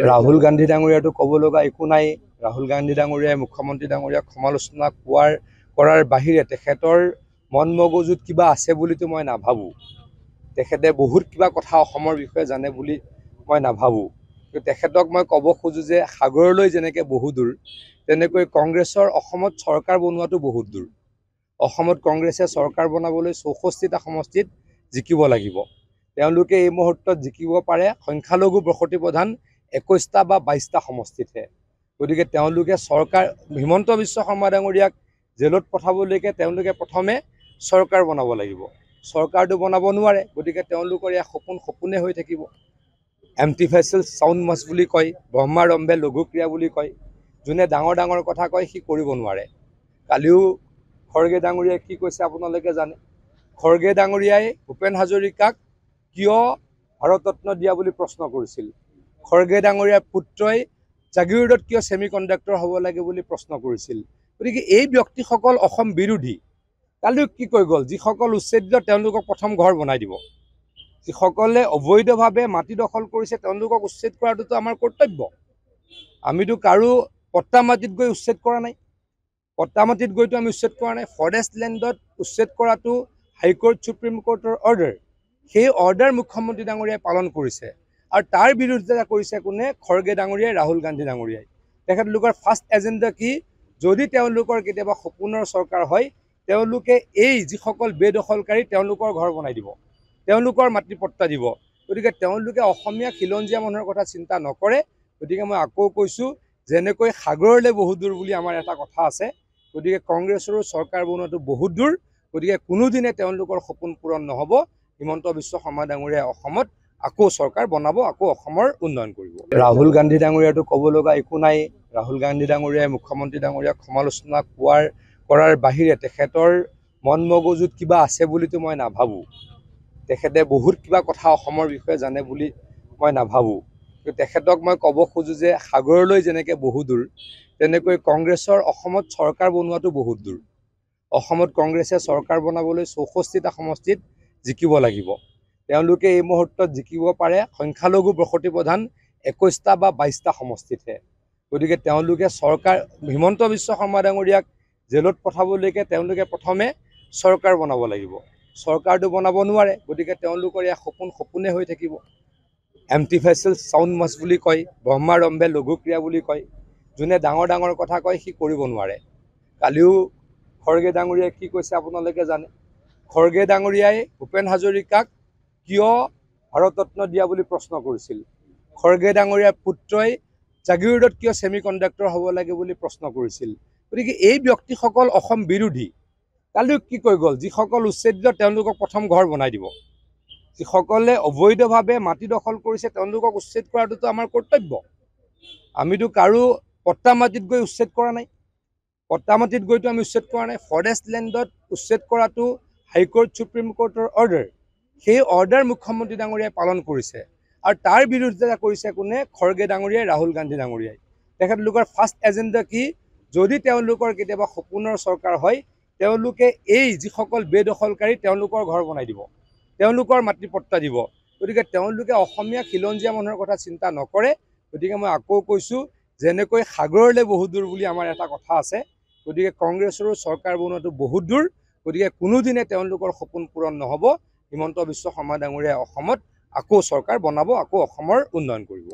ৰাহুল গান্ধী ডাঙৰীয়াটো ক'ব লগা একো নাই। ৰাহুল গান্ধী ডাঙৰীয়াই মুখ্যমন্ত্ৰী ডাঙৰীয়াক সমালোচনা কৰাৰ বাহিৰে তেখেতৰ মন মগজুত কিবা আছে বুলিতো মই নাভাবোঁ। তেখেতে বহুত কিবা কথা অসমৰ বিষয়ে জানে বুলি মই নাভাবোঁ। তেখেতক মই ক'ব খোজোঁ যে সাগৰলৈ যেনেকৈ বহু দূৰ, তেনেকৈ কংগ্ৰেছৰ অসমত চৰকাৰ বনোৱাটো বহুত দূৰ। অসমত কংগ্ৰেছে চৰকাৰ বনাবলৈ 64টা সমষ্টিত জিকিব লাগিব। তেওঁলোকে এই মুহূৰ্তত জিকিব পাৰে সংখ্যালঘু বসতি প্ৰধান 21টা বা 22টা সমষ্টিতহে। গতিকে তেওঁলোকে হিমন্ত বিশ্ব শৰ্মা ডাঙৰীয়াক জেলত পঠাবলৈকে তেওঁলোকে প্ৰথমে চৰকাৰ বনাব লাগিব। চৰকাৰটো বনাব নোৱাৰে, গতিকে তেওঁলোকৰ ইয়াৰ সপোনে হৈ থাকিব। এমটি ফেচেল চাউণ্ড মাছ বুলি কয়, ব্ৰহ্মাৰম্ভে লঘুক্ৰিয়া বুলি কয়। যোনে ডাঙৰ ডাঙৰ কথা কয় সি কৰিব নোৱাৰে। কালিও খৰ্গে ডাঙৰীয়াই কি কৈছে আপোনালোকে জানে। খৰ্গে ডাঙৰীয়াই ভূপেন হাজৰিকাক কিয় ভাৰতৰত্ন দিয়া বুলি প্ৰশ্ন কৰিছিল। খৰ্গে ডাঙৰীয়াৰ পুত্ৰই জাগিৰোডত কিয় ছেমি কণ্ডাক্টৰ হ'ব লাগে বুলি প্ৰশ্ন কৰিছিল। গতিকে এই ব্যক্তিসকল অসম বিৰোধী। কালিও কি কৈ গ'ল, যিসকল উচ্ছেদিত তেওঁলোকক প্ৰথম ঘৰ বনাই দিব। যিসকলে অবৈধভাৱে মাটি দখল কৰিছে তেওঁলোকক উচ্ছেদ কৰাটোতো আমাৰ কৰ্তব্য। আমিতো কাৰো পট্টা মাটিত গৈ উচ্ছেদ কৰা নাই। পট্টা মাটিত গৈতো আমি উচ্ছেদ কৰা নাই। ফৰেষ্ট লেণ্ডত উচ্ছেদ কৰাটো হাইকোৰ্ট সুপ্ৰিম কোৰ্টৰ অৰ্ডাৰ। সেই অৰ্ডাৰ মুখ্যমন্ত্ৰী ডাঙৰীয়াই পালন কৰিছে। আৰু তাৰ বিৰোধিতা কৰিছে কোনে? খৰ্গে ডাঙৰীয়াই, ৰাহুল গান্ধী ডাঙৰীয়াই। তেখেতলোকৰ ফাৰ্ষ্ট এজেণ্ডা কি? যদি তেওঁলোকৰ কেতিয়াবা সপোনৰ চৰকাৰ হয়, তেওঁলোকে এই যিসকল বেদখলকাৰী তেওঁলোকৰ ঘৰ বনাই দিব, তেওঁলোকৰ মাটি পট্টা দিব। গতিকে তেওঁলোকে অসমীয়া খিলঞ্জীয়া মানুহৰ কথা চিন্তা নকৰে। গতিকে মই আকৌ কৈছোঁ, যেনেকৈ সাগৰলৈ বহুত দূৰ বুলি আমাৰ এটা কথা আছে, গতিকে কংগ্ৰেছৰো চৰকাৰ বনোৱাটো বহুত দূৰ। গতিকে কোনোদিনে তেওঁলোকৰ সপোন পূৰণ নহ'ব। হিমন্ত বিশ্ব শৰ্মা ডাঙৰীয়াই অসমত আকৌ চৰকাৰ বনাব, আকৌ অসমৰ উন্নয়ন কৰিব। ৰাহুল গান্ধী ডাঙৰীয়াটো ক'ব লগা একো নাই। ৰাহুল গান্ধী ডাঙৰীয়াই মুখ্যমন্ত্ৰী ডাঙৰীয়াক সমালোচনা কৰাৰ বাহিৰে তেখেতৰ মন মগজুত কিবা আছে বুলিতো মই নাভাবোঁ। তেখেতে বহুত কিবা কথা অসমৰ বিষয়ে জানে বুলি মই নাভাবোঁ। তেখেতক মই ক'ব খোজোঁ যে সাগৰলৈ যেনেকৈ বহু দূৰ, তেনেকৈ কংগ্ৰেছৰ অসমত চৰকাৰ বনোৱাটো বহুত দূৰ। অসমত কংগ্ৰেছে চৰকাৰ বনাবলৈ 64টা সমষ্টিত জিকিব লাগিব। তেওঁলোকে এই মুহূৰ্তত জিকিব পাৰে সংখ্যালঘু বসতি প্ৰধান 21টা বা 22টা সমষ্টিতহে। গতিকে তেওঁলোকে হিমন্ত বিশ্ব শৰ্মা ডাঙৰীয়াক জেলত পঠাবলৈকে তেওঁলোকে প্ৰথমে চৰকাৰ বনাব লাগিব। চৰকাৰটো বনাব নোৱাৰে, গতিকে তেওঁলোকৰ ইয়াৰ সপোনে হৈ থাকিব। এমটি ফেচেল চাউণ্ড মাছ বুলি কয়, ব্ৰহ্মাৰম্ভে লঘুক্ৰিয়া বুলি কয়। যোনে ডাঙৰ ডাঙৰ কথা কয় সি কৰিব নোৱাৰে। কালিও খৰ্গে ডাঙৰীয়াই কি কৈছে আপোনালোকে জানে। খৰ্গে ডাঙৰীয়াই ভূপেন হাজৰিকাক কিয় ভাৰতৰত্ন দিয়া বুলি প্ৰশ্ন কৰিছিল। খৰ্গে ডাঙৰীয়াৰ পুত্ৰই জাগিৰোডত কিয় ছেমি কণ্ডাক্টৰ হ'ব লাগে বুলি প্ৰশ্ন কৰিছিল। গতিকে এই ব্যক্তিসকল অসম বিৰোধী। কালিও কি কৈ গ'ল, যিসকল উচ্ছেদিত তেওঁলোকক প্ৰথম ঘৰ বনাই দিব। যিসকলে অবৈধভাৱে মাটি দখল কৰিছে তেওঁলোকক উচ্ছেদ কৰাটোতো আমাৰ কৰ্তব্য। আমিতো কাৰো পট্টা মাটিত গৈ উচ্ছেদ কৰা নাই। পট্টা মাটিত গৈতো আমি উচ্ছেদ কৰা নাই। ফৰেষ্ট লেণ্ডত উচ্ছেদ কৰাটো হাইকোৰ্ট সুপ্ৰিম কোৰ্টৰ অৰ্ডাৰ। সেই অৰ্ডাৰ মুখ্যমন্ত্ৰী ডাঙৰীয়াই পালন কৰিছে। আৰু তাৰ বিৰোধিতা কৰিছে কোনে? খৰ্গে ডাঙৰীয়াই, ৰাহুল গান্ধী ডাঙৰীয়াই। তেখেতলোকৰ ফাৰ্ষ্ট এজেণ্ডা কি? যদি তেওঁলোকৰ কেতিয়াবা সপোনৰ চৰকাৰ হয়, তেওঁলোকে এই যিসকল বেদখলকাৰী তেওঁলোকৰ ঘৰ বনাই দিব, তেওঁলোকৰ মাটি পট্টা দিব। গতিকে তেওঁলোকে অসমীয়া খিলঞ্জীয়া মানুহৰ কথা চিন্তা নকৰে। গতিকে মই আকৌ কৈছোঁ, যেনেকৈ সাগৰলৈ বহুত দূৰ বুলি আমাৰ এটা কথা আছে, গতিকে কংগ্ৰেছৰো চৰকাৰ বনোৱাটো বহুত দূৰ। গতিকে কোনোদিনে তেওঁলোকৰ সপোন পূৰণ নহ'ব। হিমন্ত বিশ্ব শৰ্মা ডাঙৰীয়াই অসমত আকৌ চৰকাৰ বনাব, আকৌ অসমৰ উন্নয়ন কৰিব।